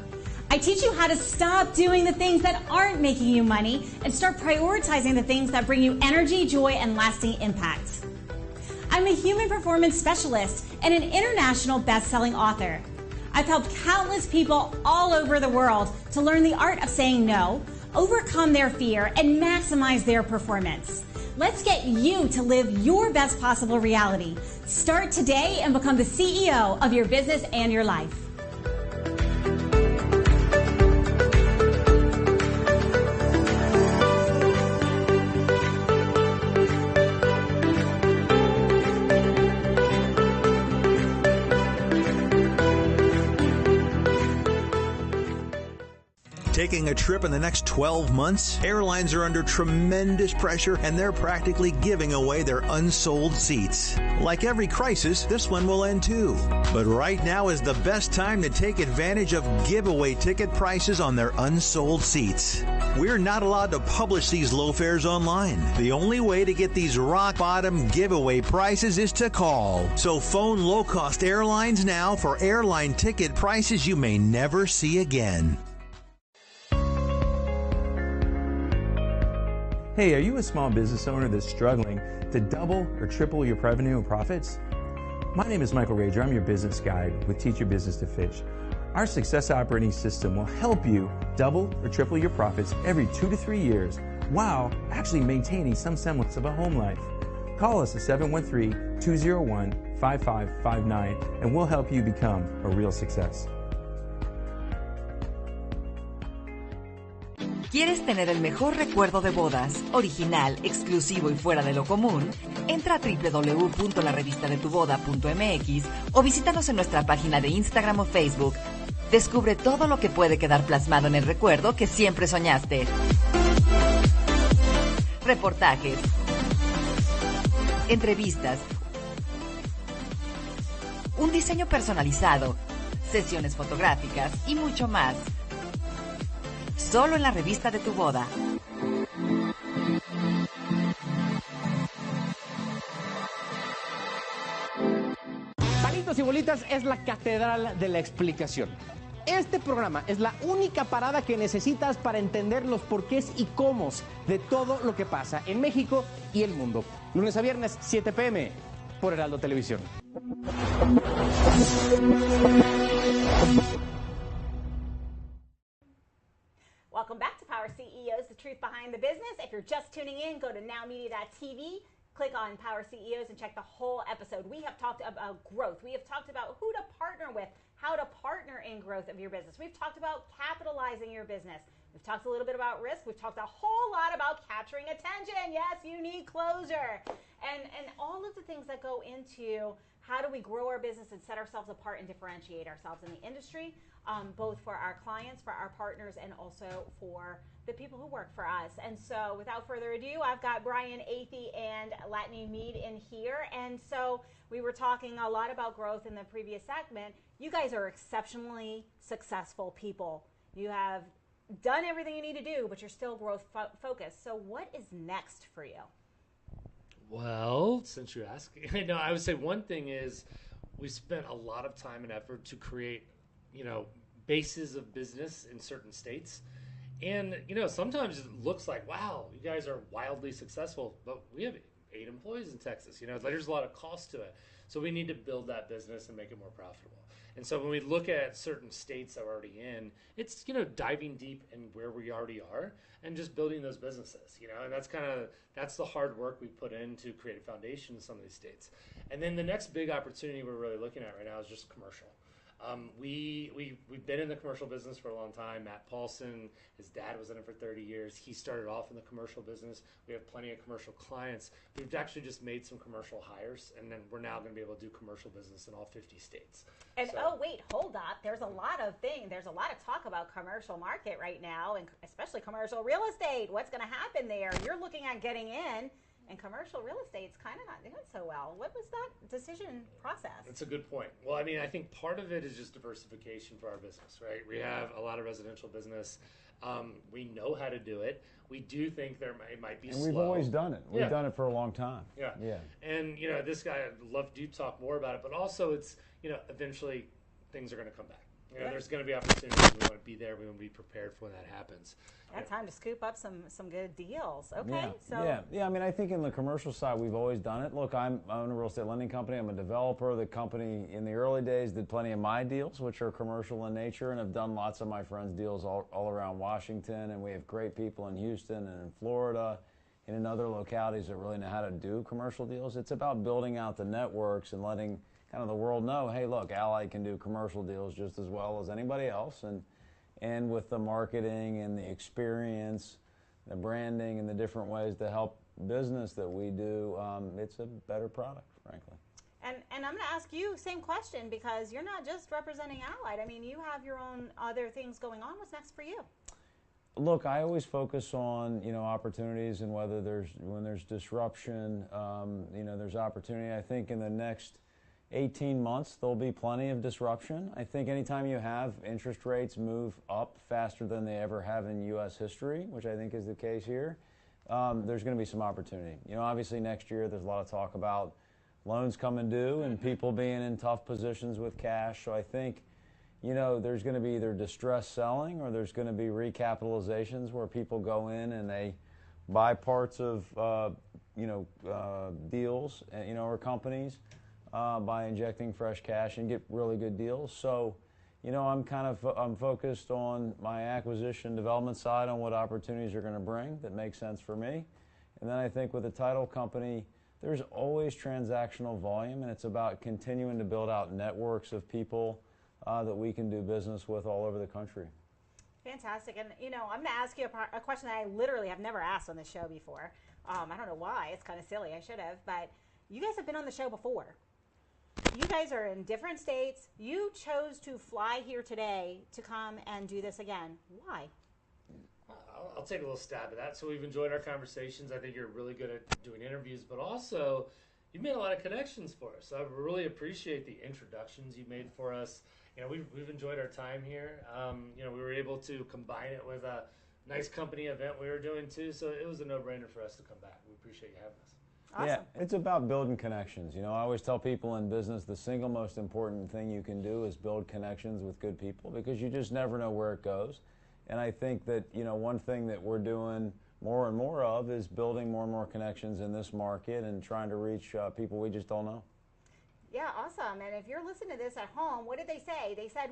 I teach you how to stop doing the things that aren't making you money and start prioritizing the things that bring you energy, joy, and lasting impact. I'm a human performance specialist and an international best-selling author. I've helped countless people all over the world to learn the art of saying no, overcome their fear, and maximize their performance. Let's get you to live your best possible reality. Start today and become the CEO of your business and your life. Taking a trip in the next 12 months? Airlines are under tremendous pressure and they're practically giving away their unsold seats. Like every crisis, this one will end too. But right now is the best time to take advantage of giveaway ticket prices on their unsold seats. We're not allowed to publish these low fares online. The only way to get these rock bottom giveaway prices is to call. So phone low-cost airlines now for airline ticket prices you may never see again. Hey, are you a small business owner that's struggling to double or triple your revenue and profits? My name is Michael Rager. I'm your business guide with Teach Your Business to Fish. Our success operating system will help you double or triple your profits every 2 to 3 years while actually maintaining some semblance of a home life. Call us at 713-201-5559 and we'll help you become a real success. ¿Quieres tener el mejor recuerdo de bodas, original, exclusivo y fuera de lo común? Entra a www.larevistadetuboda.mx o visítanos en nuestra página de Instagram o Facebook. Descubre todo lo que puede quedar plasmado en el recuerdo que siempre soñaste. Reportajes, entrevistas, un diseño personalizado, sesiones fotográficas y mucho más. Solo en la revista de tu boda. Palitos y Bolitas es la catedral de la explicación. Este programa es la única parada que necesitas para entender los porqués y cómo de todo lo que pasa en México y el mundo. Lunes a viernes, 7 p.m. por Heraldo Televisión. Welcome back to Power CEOs, the truth behind the business. If you're just tuning in, go to nowmedia.tv, click on Power CEOs and check the whole episode. We have talked about growth. We have talked about who to partner with, how to partner in growth of your business. We've talked about capitalizing your business. We've talked a little bit about risk. We've talked a whole lot about capturing attention. Yes, you need closure. And all of the things that go into how do we grow our business and set ourselves apart and differentiate ourselves in the industry, both for our clients, for our partners, and also for the people who work for us. And so without further ado, I've got Brian Athey and Latney Mead in here. And so we were talking a lot about growth in the previous segment. You guys are exceptionally successful people. You have done everything you need to do, but you're still growth focused. So what is next for you? Well, since you're asking, no, I would say one thing is we spent a lot of time and effort to create, bases of business in certain states. And, sometimes it looks like, wow, you guys are wildly successful, but we have 8 employees in Texas. There's a lot of cost to it. So we need to build that business and make it more profitable. And so when we look at certain states that we're already in, it's, diving deep in where we already are and just building those businesses, and that's the hard work we put in to create a foundation in some of these states. And then the next big opportunity we're really looking at right now is just commercial. We've been in the commercial business for a long time. Matt Paulson, his dad was in it for 30 years. He started off in the commercial business. We have plenty of commercial clients. We've actually just made some commercial hires, and then we're now going to be able to do commercial business in all 50 states. And wait, hold up. There's a lot of talk about commercial market right now, and especially commercial real estate. What's going to happen there? You're looking at getting in. And commercial real estate's kind of not doing so well. What was that decision process? That's a good point. Well, I think part of it is just diversification for our business, right? We have a lot of residential business. We know how to do it. We do think it might be slow. And we've always done it. We've done it for a long time. Yeah. And, this guy, I'd love to talk more about it, but also it's, eventually things are going to come back. There's going to be opportunities. We want to be there. We want to be prepared for when that happens. Time to scoop up some good deals. Okay. Yeah. I think in the commercial side, we've always done it. Look, I own a real estate lending company. I'm a developer. The company in the early days did plenty of my deals, which are commercial in nature, and have done lots of my friends' deals all around Washington. And we have great people in Houston and in Florida and in other localities that really know how to do commercial deals. It's about building out the networks and letting kind of the world know, hey, look, Ally can do commercial deals just as well as anybody else. And with the marketing and the experience, the branding, and the different ways to help business that we do, it's a better product, frankly. And I'm going to ask you same question, because you're not just representing Allied. You have your own other things going on. What's next for you? Look, I always focus on opportunities, and when there's disruption, there's opportunity. I think in the next 18 months, there'll be plenty of disruption. I think anytime you have interest rates move up faster than they ever have in U.S. history, which I think is the case here, there's going to be some opportunity. Obviously next year there's a lot of talk about loans coming due and people being in tough positions with cash. So I think, there's going to be either distressed selling or there's going to be recapitalizations where people go in and they buy parts of, deals, or companies. By injecting fresh cash and get really good deals. So, I'm focused on my acquisition development side on what opportunities are going to bring that make sense for me. And then I think with a title company, there's always transactional volume, and it's about continuing to build out networks of people that we can do business with all over the country. Fantastic. And, I'm going to ask you a question that I literally have never asked on this show before. I don't know why. It's kind of silly. I should have. But you guys have been on the show before. You guys are in different states. You chose to fly here today to come and do this again. Why? I'll take a little stab at that. So we've enjoyed our conversations. I think you're really good at doing interviews, but also you've made a lot of connections for us. So I really appreciate the introductions you made for us. We've enjoyed our time here. We were able to combine it with a nice company event we were doing too. So it was a no-brainer for us to come back. We appreciate you having us. Awesome. Yeah, it's about building connections. I always tell people in business the single most important thing you can do is build connections with good people, because you just never know where it goes. And I think that, one thing that we're doing more and more of is building more and more connections in this market and trying to reach people we just don't know. Yeah, awesome. And if you're listening to this at home, what did they say? They said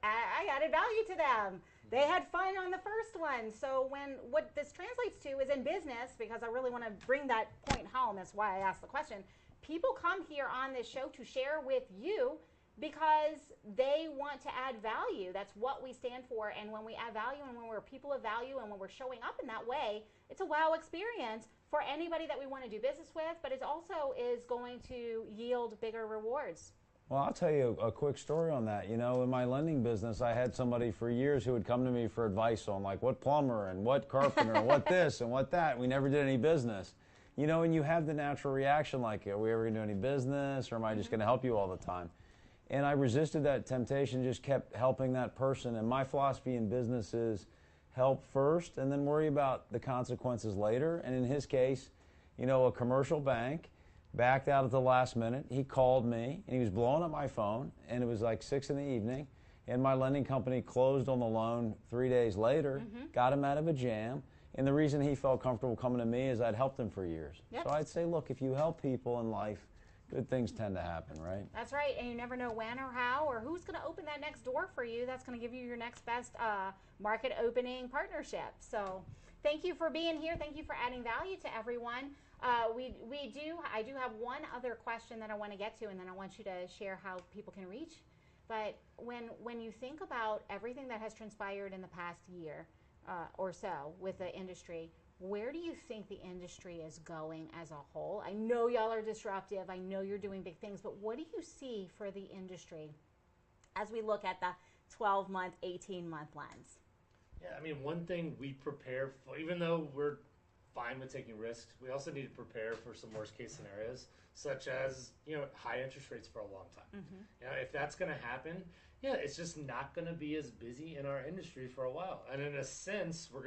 I added value to them. They had fun on the first one. So what this translates to is in business, because I really want to bring that point home, that's why I asked the question. People come here on this show to share with you because they want to add value. That's what we stand for. And when we add value and when we're people of value and when we're showing up in that way, it's a wow experience for anybody that we want to do business with, but it also is going to yield bigger rewards. Well, I'll tell you a quick story on that. You know, in my lending business, I had somebody for years who would come to me for advice on like what plumber and what carpenter and what this and what that. We never did any business. You know, and you have the natural reaction like, are we ever going to do any business or am I just going to help you all the time? And I resisted that temptation, just kept helping that person. And my philosophy in business is help first and then worry about the consequences later. And in his case, you know, a commercial bank backed out at the last minute. He called me and he was blowing up my phone and it was like 6 p.m. and my lending company closed on the loan 3 days later, got him out of a jam. And the reason he felt comfortable coming to me is I'd helped him for years. Yep. So I'd say, look, if you help people in life, good things tend to happen, right? That's right, and you never know when or how or who's going to open that next door for you. That's going to give you your next best market opening partnership. So thank you for being here. Thank you for adding value to everyone. I do have one other question that I want to get to, and then I want you to share how people can reach. But when you think about everything that has transpired in the past year or so with the industry, where do you think the industry is going as a whole? I know y'all are disruptive. I know you're doing big things, but what do you see for the industry as we look at the 12-month, 18-month lens? Yeah, I mean, one thing we prepare for, even though we're fine with taking risks, we also need to prepare for some worst-case scenarios, such as, you know, high interest rates for a long time. You know, if that's going to happen, yeah, it's just not going to be as busy in our industry for a while. And in a sense, we're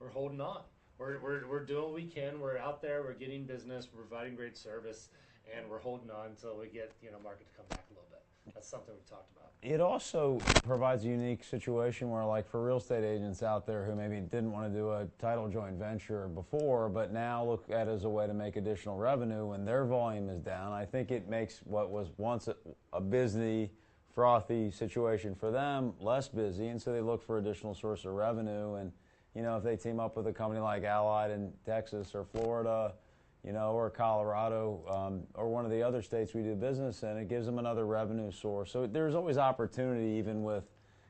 holding on. We're doing what we can. We're out there. We're getting business. We're providing great service, and we're holding on until we get market to come back a little bit. That's something we've talked about. It also provides a unique situation where, like, for real estate agents out there who maybe didn't want to do a title joint venture before, but now look at it as a way to make additional revenue when their volume is down. I think it makes what was once a busy, frothy situation for them less busy, and so they look for additional source of revenue. And you know, if they team up with a company like Allied in Texas or Florida, you know, or Colorado, or one of the other states we do business in, it gives them another revenue source. So there's always opportunity even with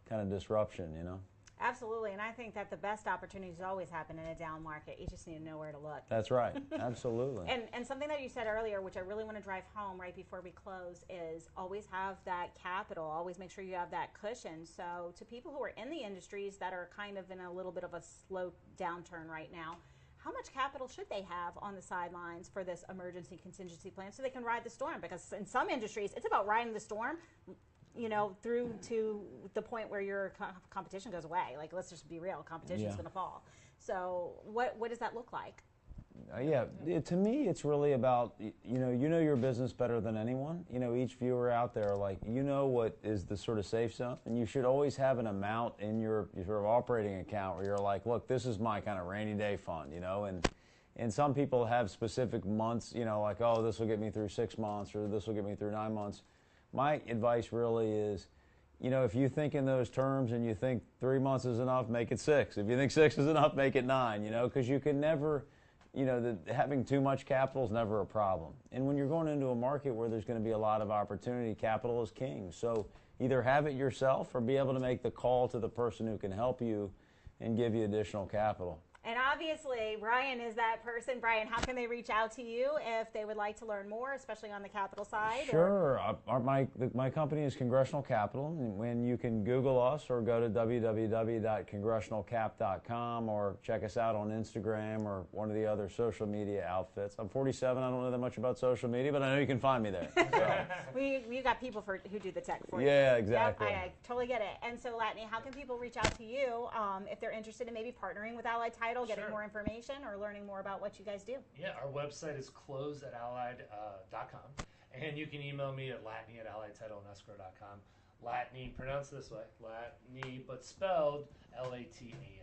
kind of disruption, you know. Absolutely, and I think that the best opportunities always happen in a down market. You just need to know where to look. That's right, absolutely. And something that you said earlier, which I really want to drive home right before we close, is always have that capital. Always make sure you have that cushion. So to people who are in the industries that are kind of in a little bit of a slow downturn right now, how much capital should they have on the sidelines for this emergency contingency plan so they can ride the storm? Because in some industries, it's about riding the storm, you know, through to the point where your competition goes away. Like, let's just be real, competition is going to fall. So what does that look like? To me, it's really about, you know your business better than anyone. You know, each viewer out there, like, you know what is the sort of safe zone, and you should always have an amount in your sort of operating account where you're like, look, this is my kind of rainy day fund, you know, and some people have specific months, you know, like, oh, this will get me through 6 months or this will get me through 9 months. My advice really is, you know, if you think in those terms and you think 3 months is enough, make it 6. If you think 6 is enough, make it 9, you know, because you can never, you know, having too much capital is never a problem. And when you're going into a market where there's going to be a lot of opportunity, capital is king. So either have it yourself or be able to make the call to the person who can help you and give you additional capital. And obviously, Brian is that person. Brian, how can they reach out to you if they would like to learn more, especially on the capital side? Sure. My company is Congressional Capital. And when you can Google us or go to www.congressionalcap.com or check us out on Instagram or one of the other social media outfits. I'm 47. I don't know that much about social media, but I know you can find me there. So. we got people who do the tech for you. Yeah, exactly. Yep, I totally get it. And so, Latney, how can people reach out to you if they're interested in maybe partnering with Allied Title? Getting more information or learning more about what you guys do? Yeah, our website is close@allied.com, and you can email me at latney@alliedtitleandescrow.com. Latney, pronounced this way, Latney, but spelled Latane.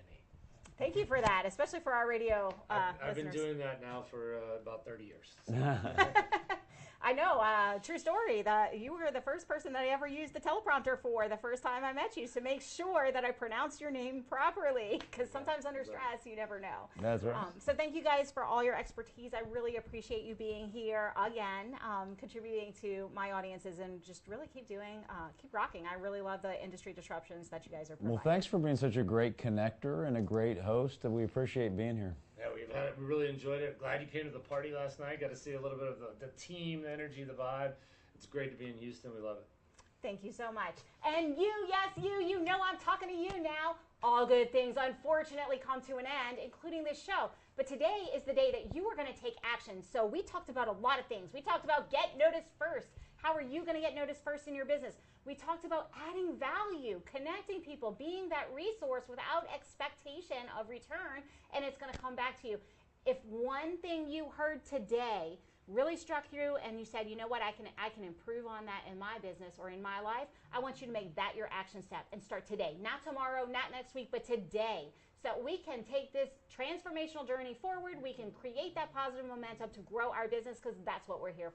Thank you for that, especially for our radio I've been doing that now for about 30 years. So. I know, true story, that you were the first person that I ever used the teleprompter for the first time I met you, to make sure that I pronounced your name properly, because sometimes under stress you never know. That's right. So thank you guys for all your expertise. I really appreciate you being here again, contributing to my audiences, and just really keep rocking. I really love the industry disruptions that you guys are providing. Well, thanks for being such a great connector and a great host. We appreciate being here. Yeah, we really enjoyed it. Glad you came to the party last night. Got to see a little bit of the team, the energy, the vibe. It's great to be in Houston. We love it. Thank you so much. And you, yes, you know I'm talking to you now. All good things unfortunately come to an end, including this show. But today is the day that you are going to take action. So we talked about a lot of things. We talked about get noticed first. How are you going to get noticed first in your business? We talked about adding value, connecting people, being that resource without expectation of return, and it's going to come back to you. If one thing you heard today really struck you and you said, you know what, I can improve on that in my business or in my life, I want you to make that your action step and start today. Not tomorrow, not next week, but today. So we can take this transformational journey forward. We can create that positive momentum to grow our business, because that's what we're here